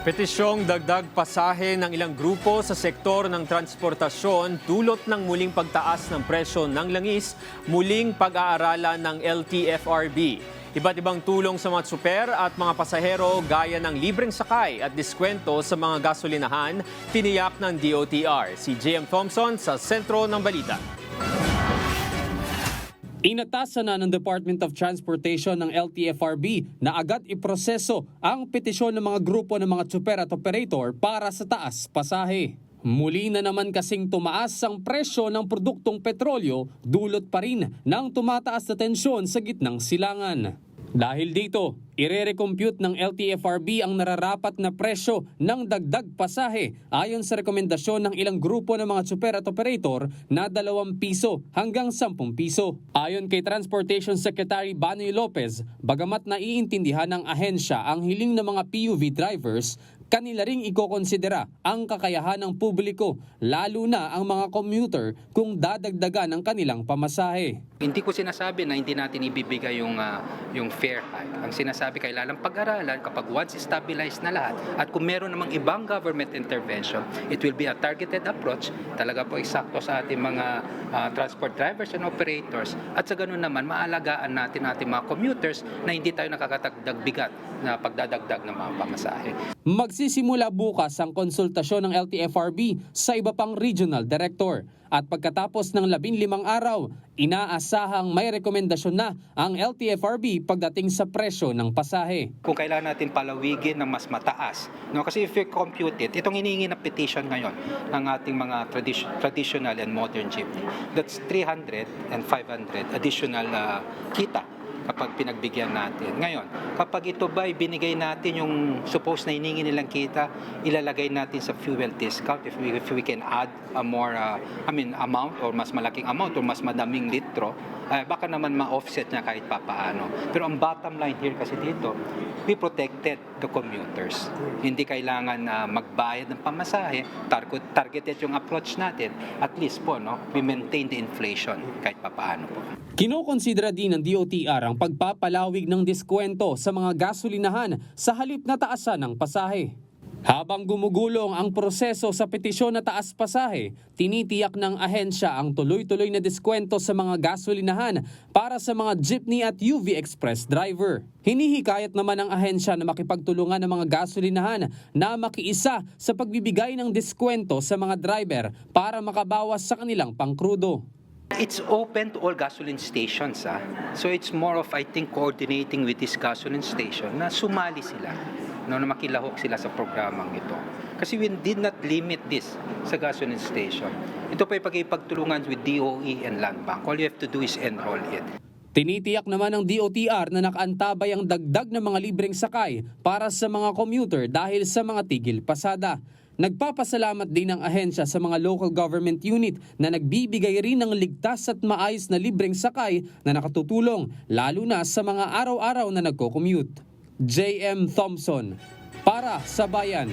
Petisyong dagdag pasahe ng ilang grupo sa sektor ng transportasyon dulot ng muling pagtaas ng presyo ng langis, muling pag-aaralan ng LTFRB. Iba't ibang tulong sa mga tsuper at mga pasahero gaya ng libreng sakay at diskwento sa mga gasolinahan, tiniyak ng DOTR. Si JM Thompson sa sentro ng balita. Inatasan na ng Department of Transportation ng LTFRB na agad iproseso ang petisyon ng mga grupo ng mga tsuper at operator para sa taas pasahe. Muli na naman kasing tumaas ang presyo ng produktong petrolyo, dulot pa rin ng tumataas na tensyon sa gitnang silangan. Dahil dito, ire-recompute ng LTFRB ang nararapat na presyo ng dagdag pasahe ayon sa rekomendasyon ng ilang grupo ng mga tsuper at operator na 2 piso hanggang 10 piso. Ayon kay Transportation Secretary Banoy Lopez, bagamat naiintindihan ng ahensya ang hiling ng mga PUV drivers, kanila ring ikokonsidera ang kakayahan ng publiko, lalo na ang mga commuter kung dadagdagan ang kanilang pamasahe. Hindi ko sinasabi na hindi natin ibibigay yung fare hike. Ang sinasabi, kailangan pag-aralan kapag once stabilized na lahat at kung meron namang ibang government intervention, it will be a targeted approach, talaga po eksakto sa ating mga transport drivers and operators at sa ganun naman maalagaan natin ating mga commuters na hindi tayo nakakatagdag bigat na pagdadagdag ng mga pamasahe. Magsisimula bukas ang konsultasyon ng LTFRB sa iba pang regional director. At pagkatapos ng 15 araw, inaasahang may rekomendasyon na ang LTFRB pagdating sa presyo ng pasahe. Kung kailangan natin palawigin ng mas mataas, no? Kasi if you compute it, itong hinihingi na petition ngayon ng ating mga traditional and modern jeepney, that's 300 and 500 additional kita kapag pinagbigyan natin. Ngayon, kapag ito ba binigay natin yung suppose na hiningi nilang kita, ilalagay natin sa fuel discount if we can add a more amount or mas malaking amount or mas madaming litro, baka naman ma-offset niya kahit papaano. Pero ang bottom line here kasi dito, we protected the commuters. Hindi kailangan magbayad ng pamasahe, targeted yung approach natin, at least po, no, we maintain the inflation kahit papaano po. Kinokonsidera din ng DOTR ang pagpapalawig ng diskwento sa mga gasolinahan sa halip na taasan ng pasahe. Habang gumugulong ang proseso sa petisyon na taas pasahe, tinitiyak ng ahensya ang tuloy-tuloy na diskwento sa mga gasolinahan para sa mga jeepney at UV Express driver. Hinihikayat naman ng ahensya na makipagtulungan ng mga gasolinahan na makiisa sa pagbibigay ng diskwento sa mga driver para makabawas sa kanilang pangkrudo. It's open to all gasoline stations. So it's more of, I think, coordinating with this gasoline station na sumali sila, no, na makilahok sila sa programang ito. Kasi we did not limit this sa gasoline station. Ito pa yung pagkipagtulungan with DOE and Land Bank. All you have to do is enroll it. Tinitiyak naman ng DOTR na nakaantabay ang dagdag ng mga libreng sakay para sa mga commuter dahil sa mga tigil pasada. Nagpapasalamat din ang ahensya sa mga local government unit na nagbibigay rin ng ligtas at maayos na libreng sakay na nakatutulong lalo na sa mga araw-araw na nagko-commute. JM Thompson para sa Bayan.